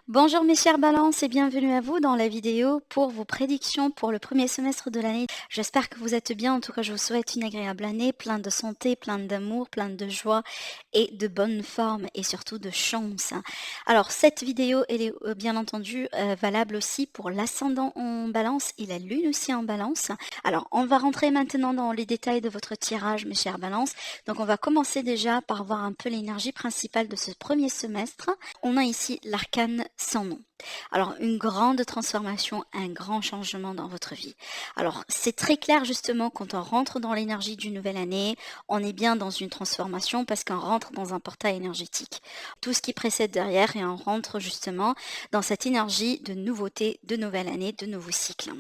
Bonjour mes chers balances et bienvenue à vous dans la vidéo pour vos prédictions pour le premier semestre de l'année. J'espère que vous êtes bien, en tout cas je vous souhaite une agréable année, plein de santé, plein d'amour, plein de joie et de bonne forme et surtout de chance. Alors cette vidéo elle est bien entendu valable aussi pour l'ascendant en balance et la lune aussi en balance. Alors on va rentrer maintenant dans les détails de votre tirage mes chers balances. Donc on va commencer déjà par voir un peu l'énergie principale de ce premier semestre. On a ici l'arcane sans nom. Alors, une grande transformation, un grand changement dans votre vie. Alors, c'est très clair justement quand on rentre dans l'énergie d'une nouvelle année, on est bien dans une transformation parce qu'on rentre dans un portail énergétique. Tout ce qui précède derrière et on rentre justement dans cette énergie de nouveauté, de nouvelle année, de nouveau cycle.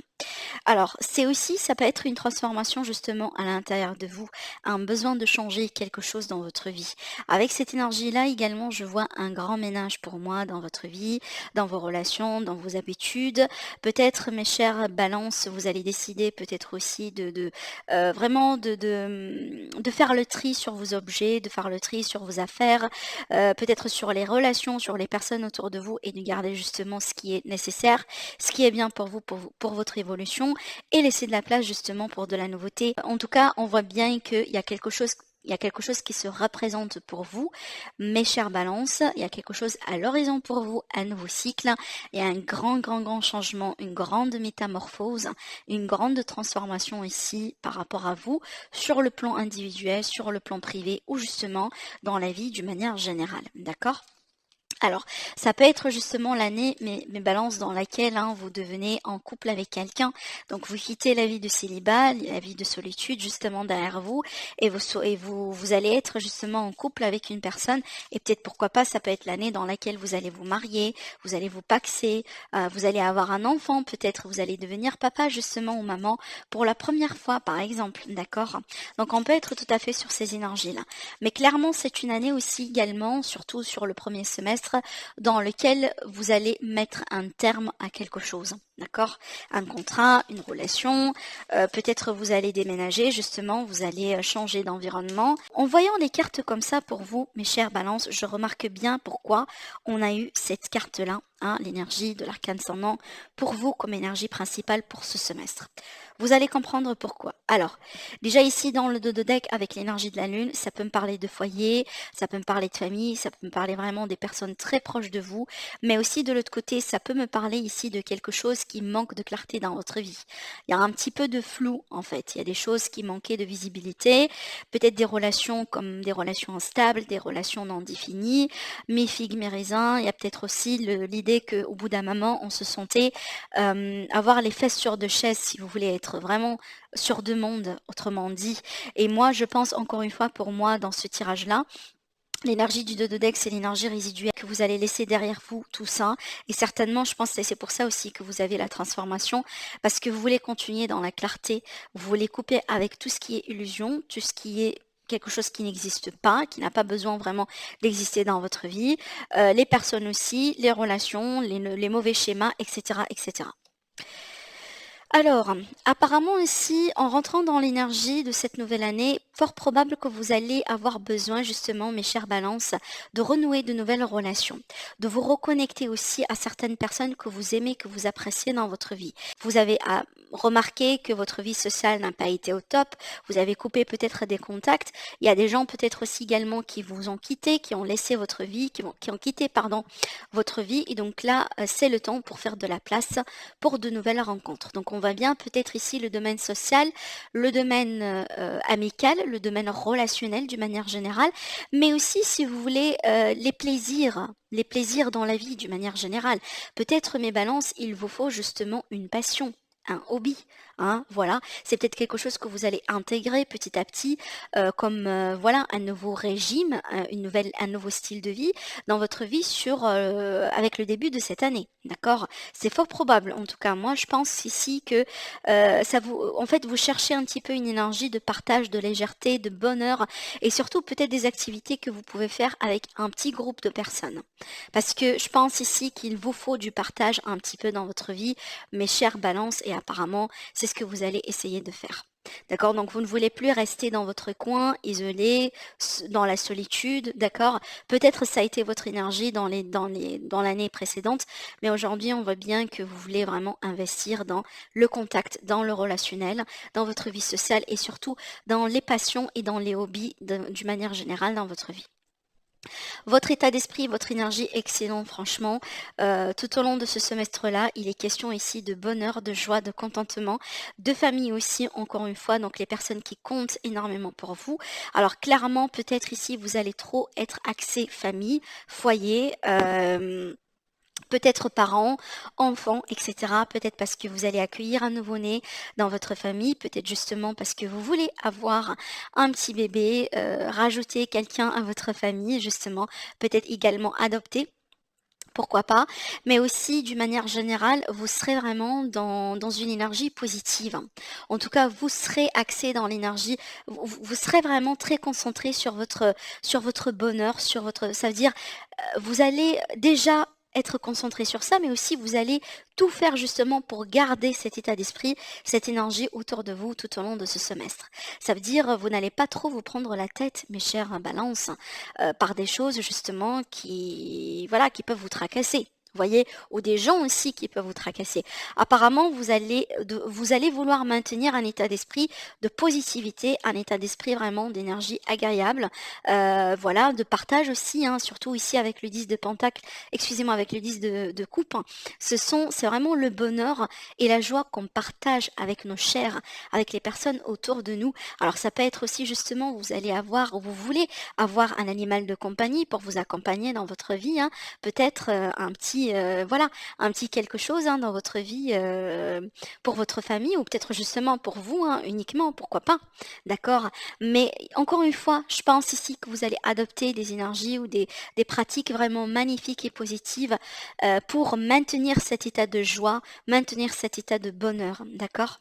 Alors, c'est aussi, ça peut être une transformation justement à l'intérieur de vous, un besoin de changer quelque chose dans votre vie. Avec cette énergie-là également, je vois un grand ménage pour moi dans votre vie, dans vos relations, dans vos habitudes. Peut-être, mes chères balances, vous allez décider peut-être aussi vraiment de faire le tri sur vos objets, de faire le tri sur vos affaires, peut-être sur les relations, sur les personnes autour de vous et de garder justement ce qui est nécessaire, ce qui est bien pour vous, pour votre évolution et laisser de la place justement pour de la nouveauté. En tout cas, on voit bien qu'il y a quelque chose qui se représente pour vous, mes chères balances. Il y a quelque chose à l'horizon pour vous, un nouveau cycle. Il y a un grand changement, une grande métamorphose, une grande transformation ici par rapport à vous, sur le plan individuel, sur le plan privé ou justement dans la vie d'une manière générale. D'accord ? Alors, ça peut être justement l'année, mes balances, dans laquelle vous devenez en couple avec quelqu'un. Donc, vous quittez la vie de célibat, la vie de solitude, justement derrière vous, et vous allez être justement en couple avec une personne. Et peut-être, pourquoi pas, ça peut être l'année dans laquelle vous allez vous marier, vous allez vous paxer, vous allez avoir un enfant, peut-être vous allez devenir papa justement ou maman pour la première fois, par exemple. D'accord ? Donc, on peut être tout à fait sur ces énergies-là. Mais clairement, c'est une année aussi également, surtout sur le premier semestre, dans lequel vous allez mettre un terme à quelque chose. D'accord ? Un contrat, une relation, peut-être vous allez déménager, justement, vous allez changer d'environnement. En voyant les cartes comme ça pour vous, mes chères balances, je remarque bien pourquoi on a eu cette carte-là, l'énergie de l'arcane sans nom, pour vous comme énergie principale pour ce semestre. Vous allez comprendre pourquoi. Alors, déjà ici dans le dos de deck avec l'énergie de la lune, ça peut me parler de foyer, ça peut me parler de famille, ça peut me parler vraiment des personnes très proches de vous, mais aussi de l'autre côté, ça peut me parler ici de quelque chose qui manque de clarté dans votre vie. Il y a un petit peu de flou en fait, il y a des choses qui manquaient de visibilité, peut-être des relations comme des relations instables, des relations non définies, mes figues, mes raisins, il y a peut-être aussi l'idée qu'au bout d'un moment, on se sentait avoir les fesses sur deux chaises, si vous voulez être vraiment sur deux mondes, autrement dit. Et moi, je pense encore une fois, pour moi, dans ce tirage-là, l'énergie du 2 de deck, c'est l'énergie résiduelle que vous allez laisser derrière vous, tout ça. Et certainement, je pense que c'est pour ça aussi que vous avez la transformation, parce que vous voulez continuer dans la clarté, vous voulez couper avec tout ce qui est illusion, tout ce qui est quelque chose qui n'existe pas, qui n'a pas besoin vraiment d'exister dans votre vie, les personnes aussi, les relations, les mauvais schémas, etc., etc. Alors, apparemment ici, en rentrant dans l'énergie de cette nouvelle année, fort probable que vous allez avoir besoin justement, mes chères balances, de renouer de nouvelles relations, de vous reconnecter aussi à certaines personnes que vous aimez, que vous appréciez dans votre vie. Vous avez remarqué que votre vie sociale n'a pas été au top, vous avez coupé peut-être des contacts, il y a des gens peut-être aussi également qui vous ont quitté, qui ont laissé votre vie, qui ont quitté, votre vie, et donc là, c'est le temps pour faire de la place pour de nouvelles rencontres. Donc on voit bien peut-être ici le domaine social, le domaine amical, le domaine relationnel d'une manière générale, mais aussi si vous voulez les plaisirs dans la vie d'une manière générale. Peut-être mes balances, il vous faut justement une passion, un hobby, voilà, c'est peut-être quelque chose que vous allez intégrer petit à petit comme voilà un nouveau régime, un nouveau style de vie dans votre vie avec le début de cette année, d'accord? C'est fort probable, en tout cas moi je pense ici que en fait vous cherchez un petit peu une énergie de partage, de légèreté, de bonheur et surtout peut-être des activités que vous pouvez faire avec un petit groupe de personnes. Parce que je pense ici qu'il vous faut du partage un petit peu dans votre vie, mes chères balances, et apparemment c'est ce que vous allez essayer de faire. D'accord? Donc vous ne voulez plus rester dans votre coin, isolé, dans la solitude, d'accord? Peut-être ça a été votre énergie dans l'année précédente, mais aujourd'hui on voit bien que vous voulez vraiment investir dans le contact, dans le relationnel, dans votre vie sociale et surtout dans les passions et dans les hobbies d'une manière générale dans votre vie. Votre état d'esprit, votre énergie, excellent franchement. Tout au long de ce semestre-là, il est question ici de bonheur, de joie, de contentement, de famille aussi, encore une fois, donc les personnes qui comptent énormément pour vous. Alors clairement, peut-être ici, vous allez trop être axé famille, foyer, peut-être parents, enfants, etc. Peut-être parce que vous allez accueillir un nouveau-né dans votre famille, peut-être justement parce que vous voulez avoir un petit bébé, rajouter quelqu'un à votre famille, justement, peut-être également adopter. Pourquoi pas? Mais aussi, d'une manière générale, vous serez vraiment dans une énergie positive. En tout cas, vous serez axé dans l'énergie, vous serez vraiment très concentré sur votre bonheur, sur votre, ça veut dire, vous allez déjà être concentré sur ça, mais aussi vous allez tout faire justement pour garder cet état d'esprit, cette énergie autour de vous tout au long de ce semestre. Ça veut dire, vous n'allez pas trop vous prendre la tête, mes chers balances, par des choses justement qui, voilà, qui peuvent vous tracasser. Vous voyez, ou des gens aussi qui peuvent vous tracasser. Apparemment, vous allez vouloir maintenir un état d'esprit de positivité, un état d'esprit vraiment d'énergie agréable, voilà, de partage aussi, hein, surtout ici avec le 10 de pentacle, excusez-moi, avec le 10 de coupe. C'est vraiment le bonheur et la joie qu'on partage avec nos chers, avec les personnes autour de nous. Alors ça peut être aussi justement, vous allez avoir, ou vous voulez avoir un animal de compagnie pour vous accompagner dans votre vie, hein. Peut-être un petit, voilà, un petit quelque chose hein, dans votre vie pour votre famille ou peut-être justement pour vous hein, uniquement, pourquoi pas, d'accord? Mais encore une fois, je pense ici que vous allez adopter des énergies ou des pratiques vraiment magnifiques et positives pour maintenir cet état de joie, maintenir cet état de bonheur, d'accord?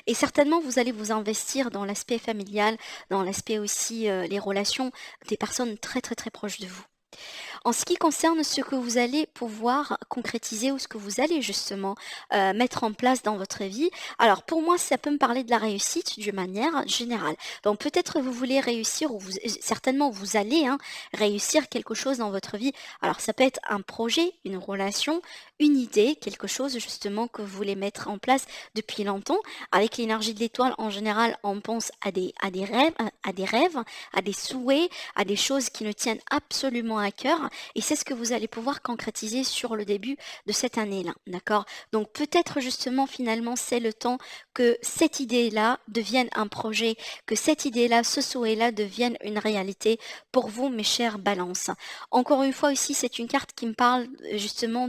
Et certainement, vous allez vous investir dans l'aspect familial, dans l'aspect aussi les relations des personnes très très très proches de vous. En ce qui concerne ce que vous allez pouvoir concrétiser ou ce que vous allez justement mettre en place dans votre vie, alors pour moi, ça peut me parler de la réussite d'une manière générale. Donc peut-être vous voulez réussir ou certainement vous allez hein, réussir quelque chose dans votre vie. Alors ça peut être un projet, une relation, une idée, quelque chose justement que vous voulez mettre en place depuis longtemps. Avec l'énergie de l'étoile, en général, on pense à des rêves, à des souhaits, à des choses qui nous tiennent absolument à cœur et c'est ce que vous allez pouvoir concrétiser sur le début de cette année-là, d'accord? Donc peut-être justement finalement c'est le temps que cette idée-là devienne un projet, que cette idée-là, ce souhait-là devienne une réalité pour vous, mes chers balances. Encore une fois aussi, c'est une carte qui me parle justement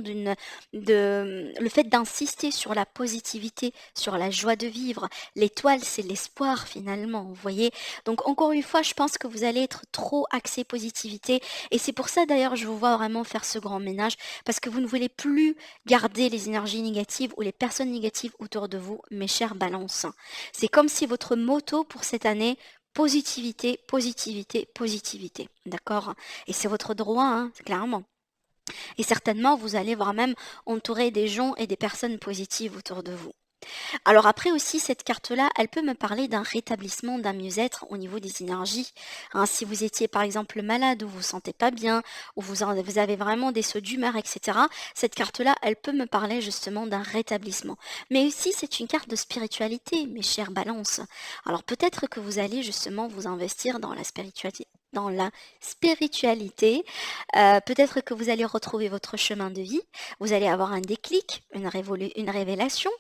le fait d'insister sur la positivité, sur la joie de vivre. L'étoile, c'est l'espoir finalement, vous voyez? Donc encore une fois, je pense que vous allez être trop axé positivité et c'est pour ça d'ailleurs, je vous vois vraiment faire ce grand ménage parce que vous ne voulez plus garder les énergies négatives ou les personnes négatives autour de vous, mes chers balances. C'est comme si votre motto pour cette année, positivité, positivité, positivité. D'accord? Et c'est votre droit, hein, clairement. Et certainement, vous allez voir même entourer des gens et des personnes positives autour de vous. Alors après aussi, cette carte-là, elle peut me parler d'un rétablissement, d'un mieux-être au niveau des énergies. Hein, si vous étiez par exemple malade ou vous ne vous sentez pas bien, ou vous avez vraiment des sauts d'humeur, etc., cette carte-là, elle peut me parler justement d'un rétablissement. Mais aussi, c'est une carte de spiritualité, mes chères balances. Alors peut-être que vous allez justement vous investir dans la spiritualité. Dans la spiritualité, peut-être que vous allez retrouver votre chemin de vie, vous allez avoir un déclic, une révélation,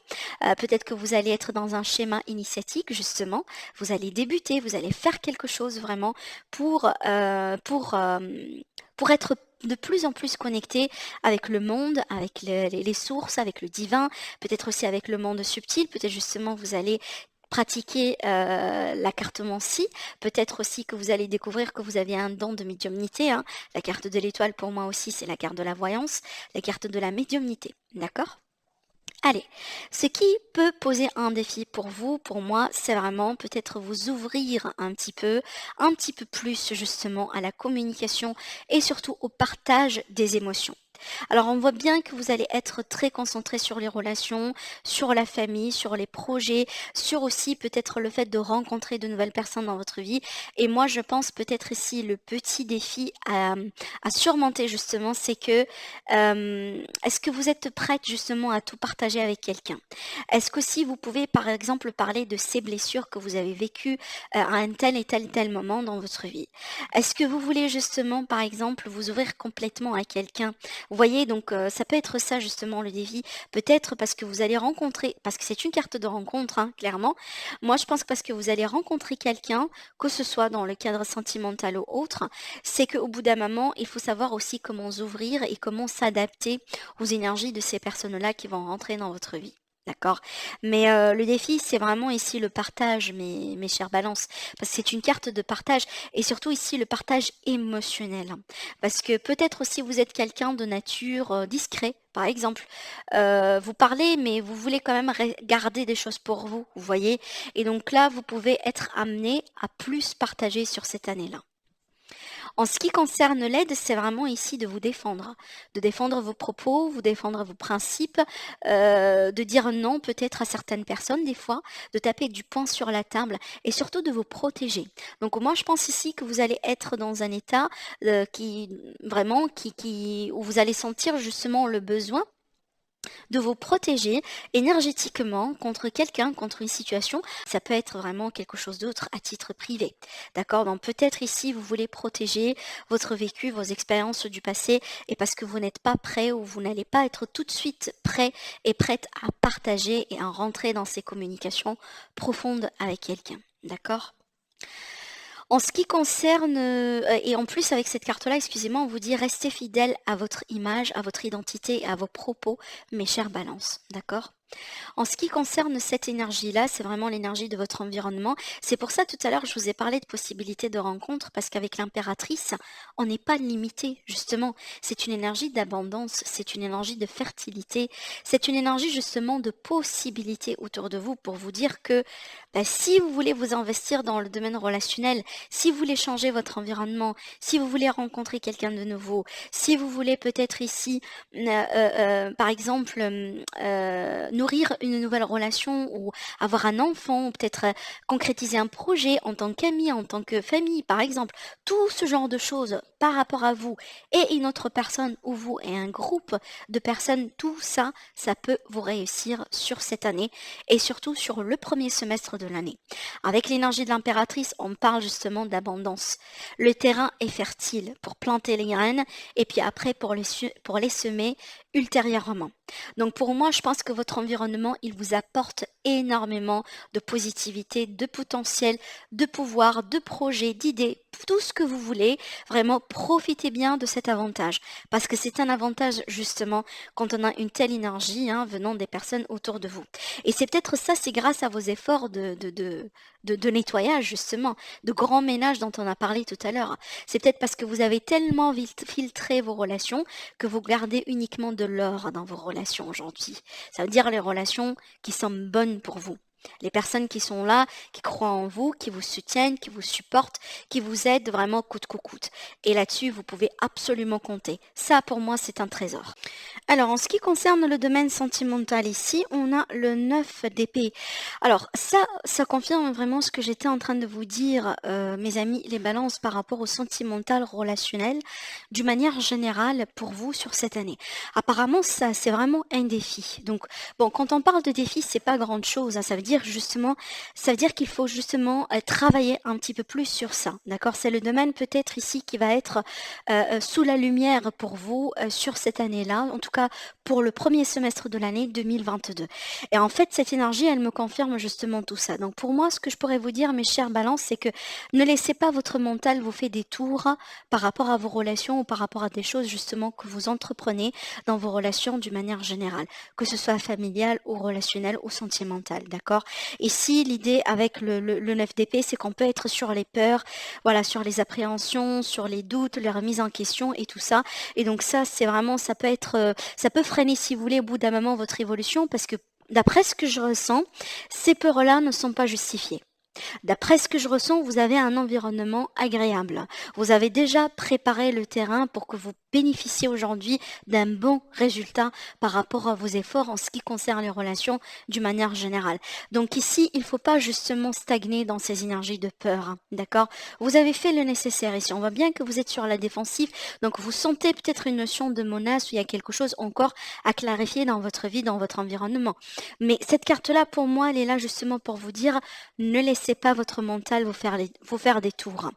peut-être que vous allez être dans un schéma initiatique, justement. Vous allez débuter, vous allez faire quelque chose vraiment pour être de plus en plus connecté avec le monde, avec les sources, avec le divin, peut-être aussi avec le monde subtil. Peut-être justement vous allez pratiquer la cartomancie. Peut-être aussi que vous allez découvrir que vous avez un don de médiumnité. Hein. La carte de l'étoile, pour moi aussi, c'est la carte de la voyance, la carte de la médiumnité. D'accord? Allez, ce qui peut poser un défi pour vous, pour moi, c'est vraiment peut-être vous ouvrir un petit peu plus justement à la communication et surtout au partage des émotions. Alors on voit bien que vous allez être très concentré sur les relations, sur la famille, sur les projets, sur aussi peut-être le fait de rencontrer de nouvelles personnes dans votre vie. Et moi je pense peut-être ici le petit défi à surmonter justement, c'est que est-ce que vous êtes prête justement à tout partager avec quelqu'un? Est-ce qu'aussi vous pouvez par exemple parler de ces blessures que vous avez vécues à un tel et tel moment dans votre vie? Est-ce que vous voulez justement par exemple vous ouvrir complètement à quelqu'un? Vous voyez donc ça peut être ça justement le défi. Peut-être parce que vous allez rencontrer parce que c'est une carte de rencontre, hein, clairement. Moi je pense que parce que vous allez rencontrer quelqu'un, que ce soit dans le cadre sentimental ou autre, c'est qu'au bout d'un moment, il faut savoir aussi comment s'ouvrir et comment s'adapter aux énergies de ces personnes-là qui vont rentrer dans votre vie. D'accord? Mais le défi, c'est vraiment ici le partage, mes chères balances, parce que c'est une carte de partage et surtout ici le partage émotionnel. Parce que peut-être aussi vous êtes quelqu'un de nature discret, par exemple. Vous parlez, mais vous voulez quand même garder des choses pour vous, vous voyez? Et donc là, vous pouvez être amené à plus partager sur cette année-là. En ce qui concerne l'aide, c'est vraiment ici de défendre vos propos, vous défendre vos principes, de dire non peut-être à certaines personnes des fois, de taper du poing sur la table et surtout de vous protéger. Donc moi je pense ici que vous allez être dans un état qui vraiment où vous allez sentir justement le besoin de vous protéger énergétiquement contre quelqu'un, contre une situation. Ça peut être vraiment quelque chose d'autre à titre privé. D'accord? Donc peut-être ici, vous voulez protéger votre vécu, vos expériences du passé, et parce que vous n'êtes pas prêt ou vous n'allez pas être tout de suite prêt et prête à partager et à rentrer dans ces communications profondes avec quelqu'un. D'accord? En ce qui concerne, et en plus avec cette carte-là, excusez-moi, on vous dit: «Restez fidèle à votre image, à votre identité et à vos propos, mes chères balances». D'accord? En ce qui concerne cette énergie-là, c'est vraiment l'énergie de votre environnement. C'est pour ça tout à l'heure je vous ai parlé de possibilités de rencontres parce qu'avec l'impératrice, on n'est pas limité justement. C'est une énergie d'abondance, c'est une énergie de fertilité, c'est une énergie justement de possibilités autour de vous pour vous dire que bah, si vous voulez vous investir dans le domaine relationnel, si vous voulez changer votre environnement, si vous voulez rencontrer quelqu'un de nouveau, si vous voulez peut-être ici, par exemple, nourrir une nouvelle relation ou avoir un enfant, ou peut-être concrétiser un projet en tant qu'ami, en tant que famille, par exemple. Tout ce genre de choses par rapport à vous et une autre personne ou vous et un groupe de personnes, tout ça, ça peut vous réussir sur cette année et surtout sur le premier semestre de l'année. Avec l'énergie de l'impératrice, on parle justement d'abondance. Le terrain est fertile pour planter les graines et puis après pour les semer ultérieurement. Donc pour moi, je pense que votre environnement, il vous apporte énormément de positivité, de potentiel, de pouvoir, de projets, d'idées, tout ce que vous voulez. Vraiment, profitez bien de cet avantage. Parce que c'est un avantage justement quand on a une telle énergie hein, venant des personnes autour de vous. Et c'est peut-être ça, c'est grâce à vos efforts de nettoyage justement, de grand ménage dont on a parlé tout à l'heure. C'est peut-être parce que vous avez tellement filtré vos relations que vous gardez uniquement de l'or dans vos relations aujourd'hui. Ça veut dire les relations qui sont bonnes pour vous. Les personnes qui sont là, qui croient en vous, qui vous soutiennent, qui vous supportent, qui vous aident vraiment coûte que coûte. Et là-dessus, vous pouvez absolument compter. Ça, pour moi, c'est un trésor. Alors, en ce qui concerne le domaine sentimental ici, on a le 9 d'épée. Alors, ça confirme vraiment ce que j'étais en train de vous dire, mes amis, les balances par rapport au sentimental relationnel, d'une manière générale pour vous sur cette année. Apparemment, ça, c'est vraiment un défi. Donc, bon, quand on parle de défi, c'est pas grand-chose. Hein. Ça veut dire qu'il faut justement travailler un petit peu plus sur ça. D'accord? C'est le domaine peut-être ici qui va être sous la lumière pour vous sur cette année-là. En tout cas, pour le premier semestre de l'année 2022. Et en fait, cette énergie, elle me confirme justement tout ça. Donc, pour moi, ce que je pourrais vous dire, mes chères balances, c'est que ne laissez pas votre mental vous faire des tours par rapport à vos relations ou par rapport à des choses justement que vous entreprenez dans vos relations d'une manière générale, que ce soit familiale ou relationnelle ou sentimentale, d'accord? Ici, l'idée avec le 9 d'épée, c'est qu'on peut être sur les peurs, voilà, sur les appréhensions, sur les doutes, les remises en question et tout ça. Et donc ça, c'est vraiment, ça peut freiner, si vous voulez, au bout d'un moment votre évolution parce que d'après ce que je ressens, ces peurs-là ne sont pas justifiées. D'après ce que je ressens, vous avez un environnement agréable. Vous avez déjà préparé le terrain pour que vous bénéficiez aujourd'hui d'un bon résultat par rapport à vos efforts en ce qui concerne les relations d'une manière générale. Donc ici, il ne faut pas justement stagner dans ces énergies de peur, hein, d'accord? Vous avez fait le nécessaire ici. On voit bien que vous êtes sur la défensive, donc vous sentez peut-être une notion de menace ou il y a quelque chose encore à clarifier dans votre vie, dans votre environnement. Mais cette carte-là, pour moi, elle est là justement pour vous dire ne laissez pas votre mental vous faire des tours.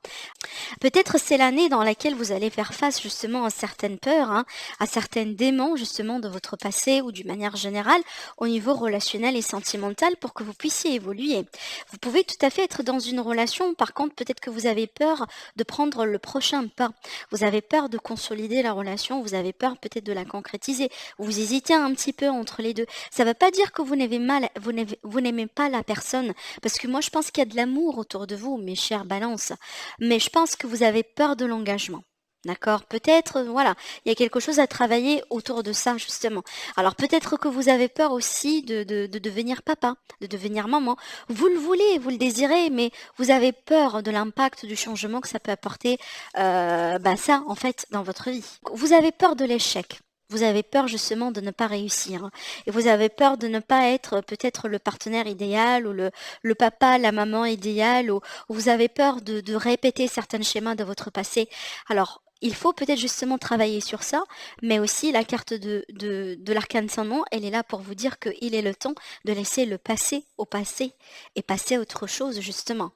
Peut-être c'est l'année dans laquelle vous allez faire face justement à certaines peurs, hein, à certains démons justement de votre passé ou d'une manière générale au niveau relationnel et sentimental pour que vous puissiez évoluer. Vous pouvez tout à fait être dans une relation, par contre peut-être que vous avez peur de prendre le prochain pas. Vous avez peur de consolider la relation, vous avez peur peut-être de la concrétiser. Vous hésitez un petit peu entre les deux. Ça ne veut pas dire que vous n'aimez pas la personne, parce que moi je pense qu'il y a de l'amour autour de vous, mes chères balances. Mais je pense que vous avez peur de l'engagement. D'accord? Peut-être, voilà, il y a quelque chose à travailler autour de ça, justement. Alors peut-être que vous avez peur aussi de devenir papa, de devenir maman. Vous le voulez, vous le désirez, mais vous avez peur de l'impact du changement que ça peut apporter, ça, en fait, dans votre vie. Vous avez peur de l'échec. Vous avez peur justement de ne pas réussir, hein. Et vous avez peur de ne pas être peut-être le partenaire idéal ou le papa, la maman idéale, ou vous avez peur de répéter certains schémas de votre passé. Alors, il faut peut-être justement travailler sur ça, mais aussi la carte de l'arcane sans nom, elle est là pour vous dire qu'il est le temps de laisser le passé au passé et passer à autre chose justement.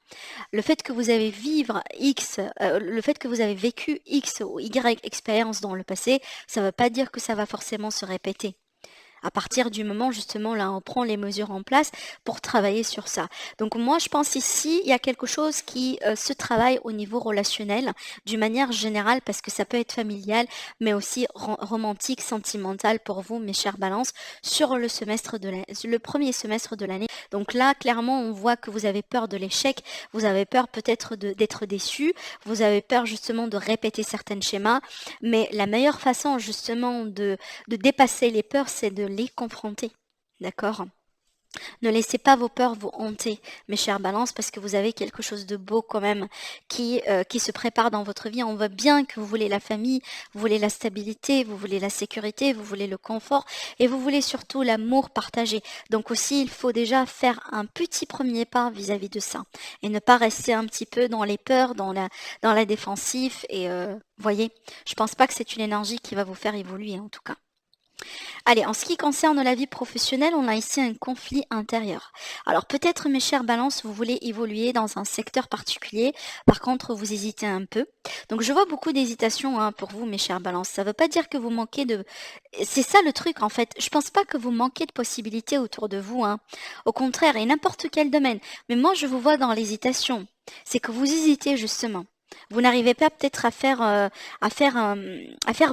Le fait que vous avez le fait que vous avez vécu X ou Y expérience dans le passé, ça ne veut pas dire que ça va forcément se répéter. À partir du moment justement là, on prend les mesures en place pour travailler sur ça. Donc moi, je pense ici, il y a quelque chose qui se travaille au niveau relationnel d'une manière générale parce que ça peut être familial, mais aussi romantique, sentimental pour vous, mes chères balances, sur le premier semestre de l'année. Donc là, clairement, on voit que vous avez peur de l'échec, vous avez peur peut-être d'être déçu, vous avez peur justement de répéter certains schémas, mais la meilleure façon justement de dépasser les peurs, c'est de les confronter. D'accord? Ne laissez pas vos peurs vous hanter, mes chères balances, parce que vous avez quelque chose de beau quand même qui se prépare dans votre vie. On voit bien que vous voulez la famille, vous voulez la stabilité, vous voulez la sécurité, vous voulez le confort et vous voulez surtout l'amour partagé. Donc aussi, il faut déjà faire un petit premier pas vis-à-vis de ça et ne pas rester un petit peu dans les peurs, dans la défensive et voyez, je pense pas que c'est une énergie qui va vous faire évoluer en tout cas. Allez, en ce qui concerne la vie professionnelle, on a ici un conflit intérieur. Alors peut-être, mes chères balances, vous voulez évoluer dans un secteur particulier, par contre, vous hésitez un peu. Donc je vois beaucoup d'hésitation hein, pour vous, mes chères balances. Ça ne veut pas dire que vous manquez de... C'est ça le truc, en fait. Je pense pas que vous manquez de possibilités autour de vous, hein. Au contraire, et n'importe quel domaine. Mais moi, je vous vois dans l'hésitation. C'est que vous hésitez, justement. Vous n'arrivez pas peut-être à faire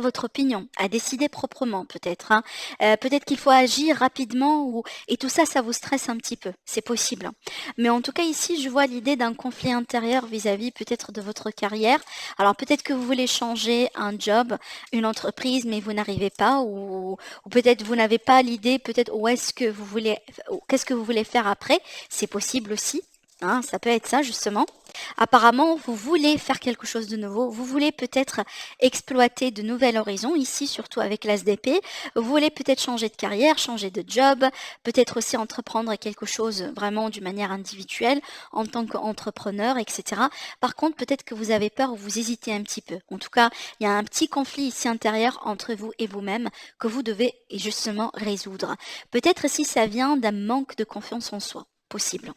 votre opinion, à décider proprement peut-être, hein. Peut-être qu'il faut agir rapidement et tout ça, ça vous stresse un petit peu. C'est possible, hein. Mais en tout cas ici, je vois l'idée d'un conflit intérieur vis-à-vis peut-être de votre carrière. Alors peut-être que vous voulez changer un job, une entreprise, mais vous n'arrivez pas ou peut-être vous n'avez pas l'idée peut-être qu'est-ce que vous voulez faire après. C'est possible aussi. Hein, ça peut être ça justement. Apparemment, vous voulez faire quelque chose de nouveau. Vous voulez peut-être exploiter de nouveaux horizons, ici surtout avec l'ASDP. Vous voulez peut-être changer de carrière, changer de job, peut-être aussi entreprendre quelque chose vraiment d'une manière individuelle en tant qu'entrepreneur, etc. Par contre, peut-être que vous avez peur ou vous hésitez un petit peu. En tout cas, il y a un petit conflit ici intérieur entre vous et vous-même que vous devez justement résoudre. Peut-être si ça vient d'un manque de confiance en soi. Possible.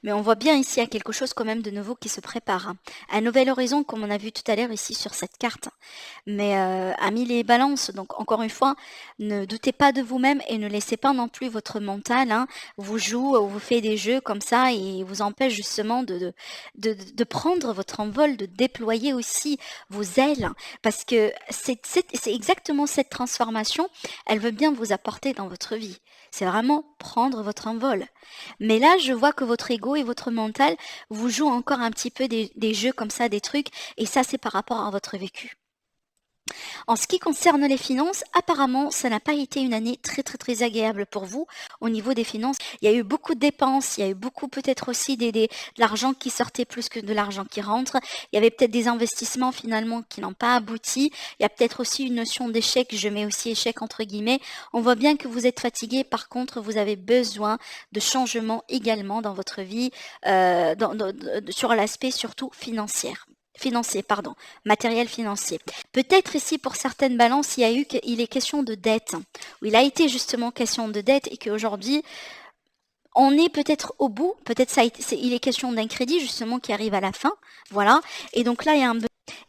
Mais on voit bien ici, il y a quelque chose quand même de nouveau qui se prépare, hein. Un nouvel horizon, comme on a vu tout à l'heure ici sur cette carte. Mais amis les balances, donc encore une fois, ne doutez pas de vous-même et ne laissez pas non plus votre mental hein, vous joue ou vous fait des jeux comme ça et vous empêche justement de prendre votre envol, de déployer aussi vos ailes. Parce que c'est exactement cette transformation, elle veut bien vous apporter dans votre vie. C'est vraiment prendre votre envol. Mais là, je vois que votre ego et votre mental vous jouent encore un petit peu des jeux comme ça, des trucs, et ça, c'est par rapport à votre vécu. En ce qui concerne les finances, apparemment, ça n'a pas été une année très agréable pour vous au niveau des finances. Il y a eu beaucoup de dépenses, il y a eu beaucoup peut-être aussi de l'argent qui sortait plus que de l'argent qui rentre. Il y avait peut-être des investissements finalement qui n'ont pas abouti. Il y a peut-être aussi une notion d'échec, je mets aussi échec entre guillemets. On voit bien que vous êtes fatigué, par contre, vous avez besoin de changements également dans votre vie, sur l'aspect surtout matériel financier. Peut-être ici pour certaines balances, il est question de dette, où il a été justement question de dette et qu'aujourd'hui, on est peut-être au bout, peut-être il est question d'un crédit justement qui arrive à la fin, voilà. Et donc là, il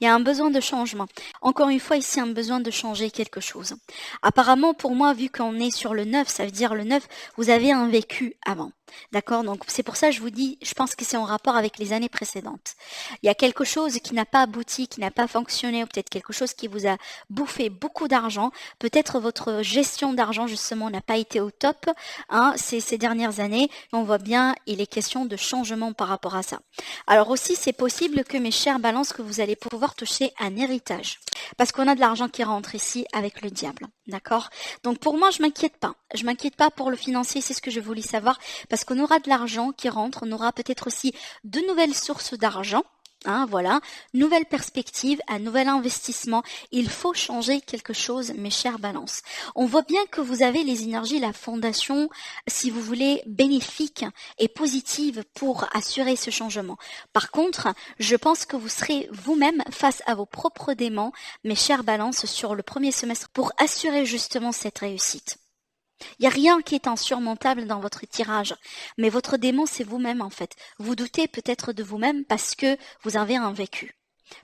y a un besoin de changement. Encore une fois, ici, un besoin de changer quelque chose. Apparemment, pour moi, vu qu'on est sur le 9, ça veut dire le 9, vous avez un vécu avant. D'accord? Donc, c'est pour ça que je vous dis, je pense que c'est en rapport avec les années précédentes. Il y a quelque chose qui n'a pas abouti, qui n'a pas fonctionné, ou peut-être quelque chose qui vous a bouffé beaucoup d'argent. Peut-être votre gestion d'argent, justement, n'a pas été au top, hein, ces dernières années. On voit bien, il est question de changement par rapport à ça. Alors aussi, c'est possible que mes chers balances, que vous allez pouvoir toucher un héritage. Parce qu'on a de l'argent qui rentre ici avec le diable. D'accord? Donc pour moi, je m'inquiète pas. Je m'inquiète pas pour le financier, c'est ce que je voulais savoir. Parce qu'on aura de l'argent qui rentre, on aura peut-être aussi de nouvelles sources d'argent. Hein, voilà, nouvelle perspective, un nouvel investissement. Il faut changer quelque chose, mes chères balances. On voit bien que vous avez les énergies, la fondation, si vous voulez, bénéfique et positive pour assurer ce changement. Par contre, je pense que vous serez vous-même face à vos propres démons, mes chères balances, sur le premier semestre pour assurer justement cette réussite. Il n'y a rien qui est insurmontable dans votre tirage, mais votre démon, c'est vous-même en fait. Vous doutez peut-être de vous-même parce que vous avez un vécu.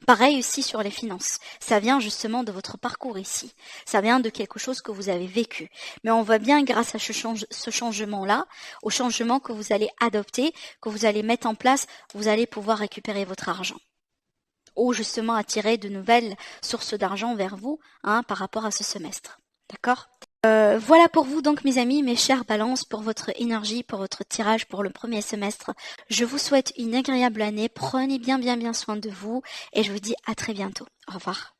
Pareil aussi sur les finances. Ça vient justement de votre parcours ici. Ça vient de quelque chose que vous avez vécu. Mais on voit bien grâce à ce changement-là, au changement que vous allez adopter, que vous allez mettre en place, vous allez pouvoir récupérer votre argent. Ou justement attirer de nouvelles sources d'argent vers vous, hein, par rapport à ce semestre. D'accord ? Voilà pour vous donc mes amis, mes chères balances, pour votre énergie, pour votre tirage pour le premier semestre. Je vous souhaite une agréable année, prenez bien soin de vous et je vous dis à très bientôt. Au revoir.